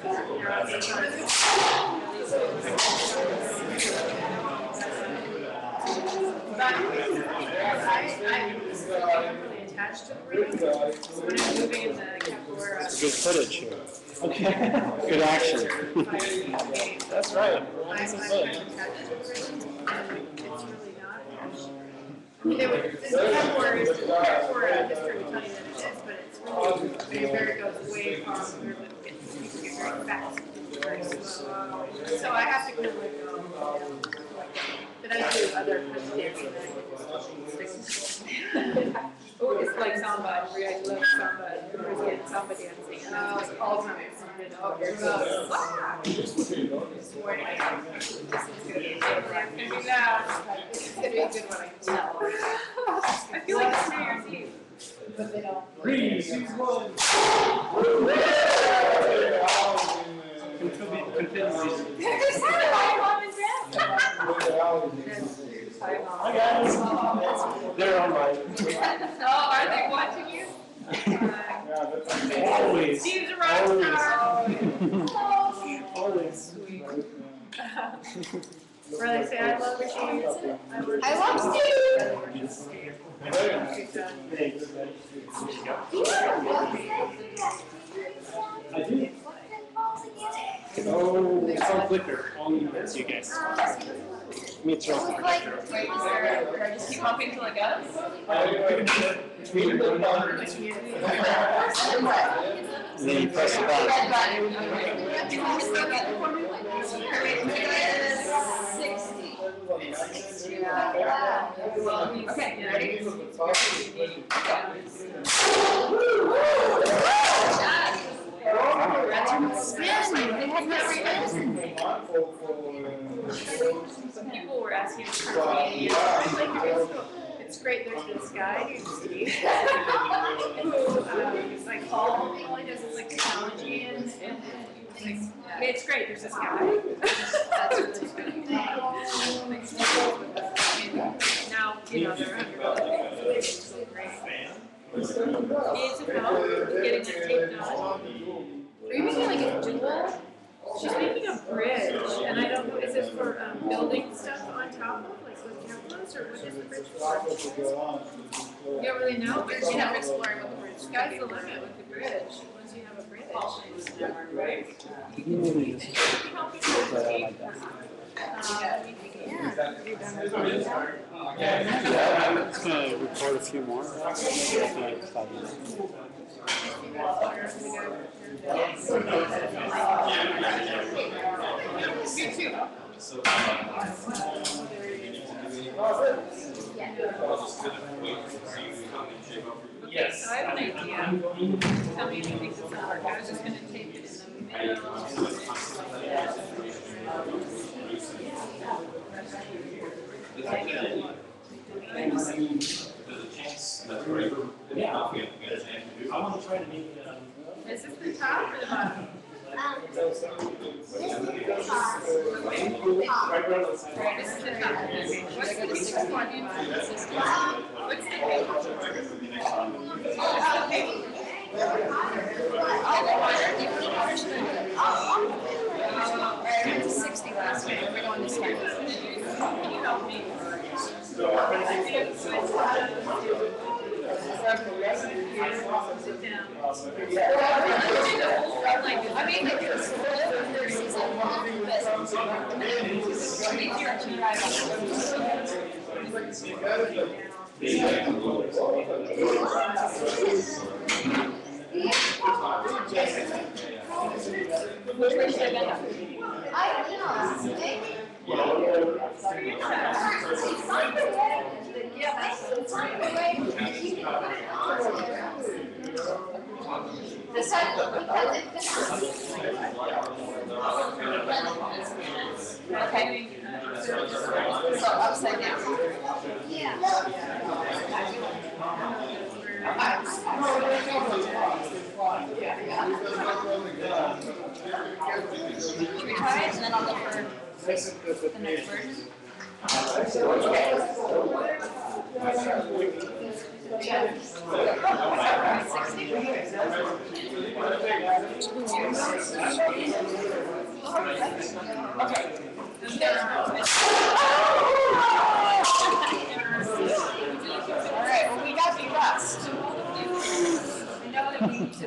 but I'm really attached to the rhythm. When I'm moving the capoeira. Good footage here. Okay. Good action. That's right. I'm attached to the rhythm, and it's really not attached. I mean, this capoeira is for a history to tell you that it is, but it's really very goes way far. People get very fast, very slow. So I have to kind of like go. But I do other kinds of dancing that I can just oh, it's like samba. I love samba. Everybody's getting samba dancing. All the time. Oh, here it goes. Wow. This is good. I'm going to do that. It's going to be a good one, I can tell. I feel like it's New Year's Eve. But they don't. 3, 2, 1. Hi guys. They're online. Oh, are they watching you? Always. Steve's a rock star. Always. Sweet. Really say I love Steve. I love Steve. I I'll flicker. I'll convince you guys. Let me throw it. Like, wait, is there, do I just keep pumping till it goes? Then you press the button. Red button. Okay, you ready? People were asking for me, it's great, there's this guy named Steve, who, he's like, all he does is like technology and like, it's great, there's this guy. That's really good. Now, you know, they're it's great. It's about getting the tape done. Are you making like a dual? She's making a bridge, and I don't know, is it for building stuff on top of, like with templates, or what is the bridge for? You don't really know? You're kind of exploring what the bridge is. Sky's the limit with the bridge. Once you have a bridge, it's never right. You can do anything. You can help people with tape. I'm just going to record a few more. Okay, so I have an idea. Tell me if you think this will work. I was just going to tape it in the middle. I want to try to make it. Is this the top or the bottom? This is the top. What's the biggest one in the system? What's the I went to 60 last week. We're going this time. Can you help me? Sit down. I mean, it's season 1, but it's easier to drive Which way should I bend up? I don't know. This side, okay. So upside down. Yeah. Should we try it and then I'll look for the next version? Okay. Alright, well we got the rest. I know that we need to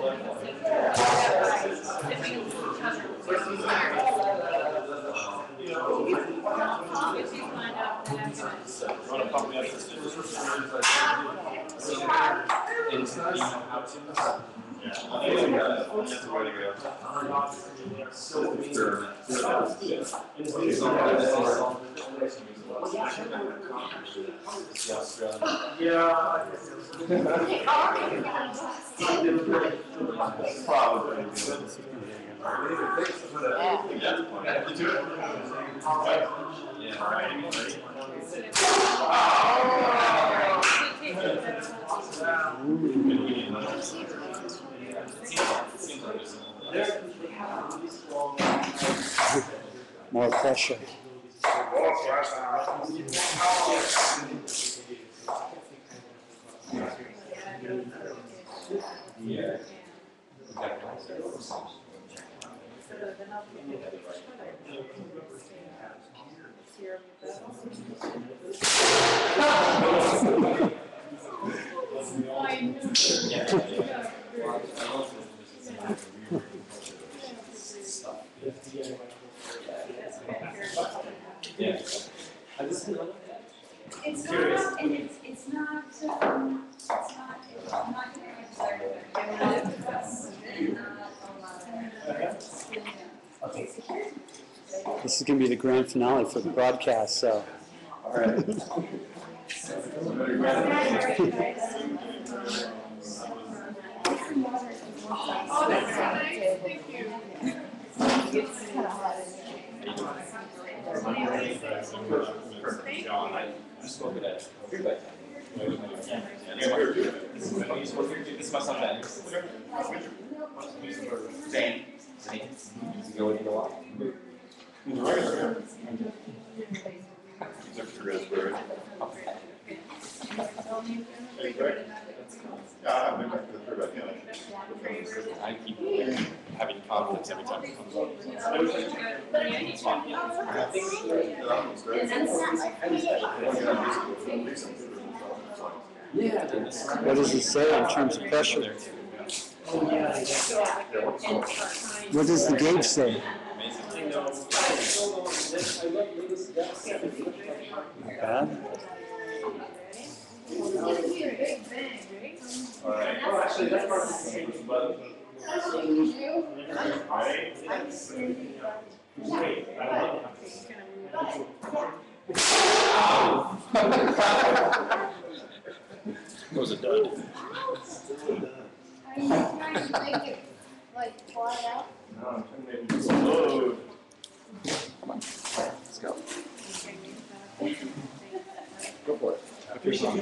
More pressure. Yeah. This is going to be the grand finale for the broadcast, so. All right. Oh, that's so nice. Thank you. This is my son Ben. Zane. You go with the lot. I keep having conflicts every time it comes up. What does it say in terms of pressure? What does the gauge say? Not bad. That was a dud. Are you trying to make it like fly out? Whoa. Come on. Let's go. Go for it. Okay. You want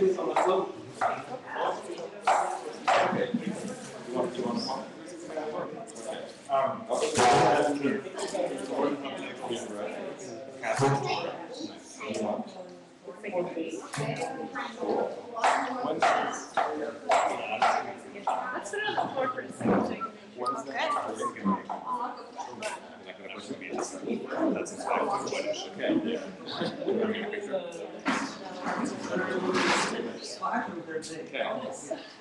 Let's put it on the floor for a second. That's exactly what it should be. Okay.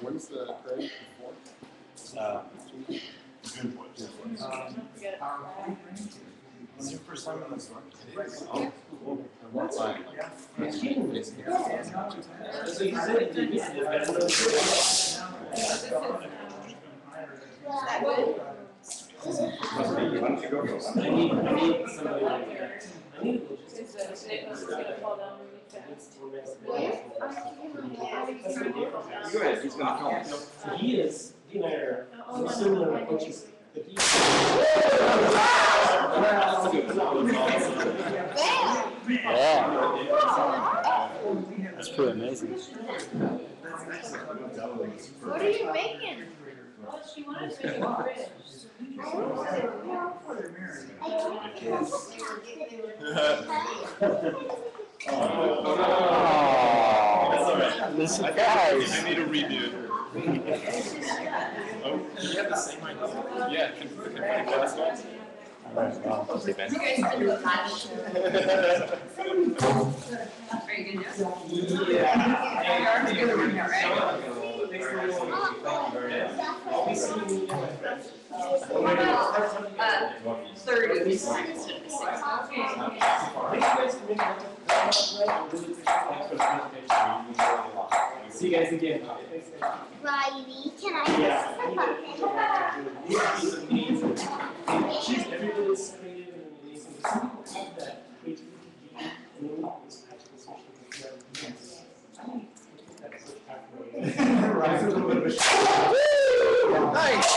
When's the grade before? June 4th. Is your first time on this one? It is. Oh, cool. Fine. Go ahead, he's gonna come. He is, he and I are similar approaches. Yeah. That's pretty amazing. What are you making? Oh, she wanted to make a bridge. Oh, the surprise. I need a redo. Oh, you have the same idea? Yeah, can put glass ones? Okay, Ben. Are you good, Jess? Yeah. You're gonna work out, right? I'll be seeing you. What about 30 instead of 60? See you guys again. Riley, can I She's amazing. She's everybody's creative and amazing. Some people have that creativity and then this practical social yes. I think that's such a right. A little bit of a shock. Nice.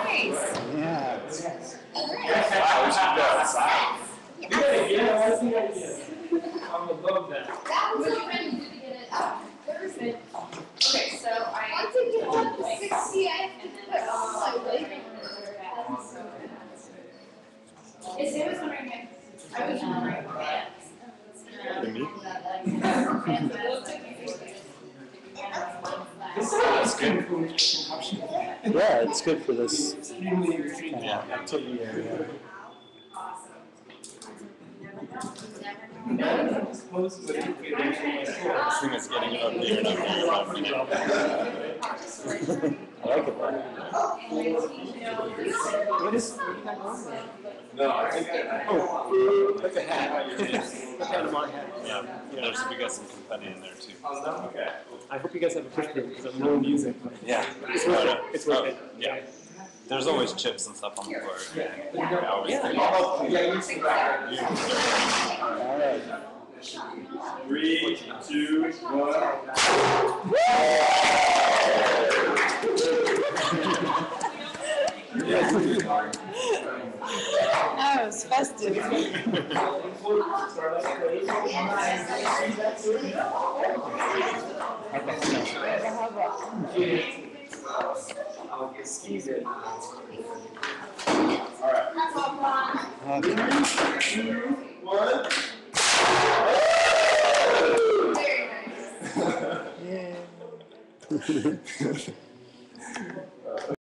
Nice. Yeah. Wow, we should go outside. Yeah, I think I did. I would love that. That was really good to get it up. Thursday. Okay, so once I get up to 60, I have to put on my weight. Is Sam was wondering if I was wondering It's good. Yeah, it's good for this. Yeah, activity area. This thing is getting uglier and uglier. I like it. What is that on? No, I think that. Oh, put the hat on your face. Yeah, we got some confetti in there too. Okay. I hope you guys have a push room because I'm no music. Yeah. It's worth it. It's worth it. Yeah. There's always chips and stuff on the floor. I always think. All right. 3, 2, 1. Oh, it's festive. Excuse it. Yeah.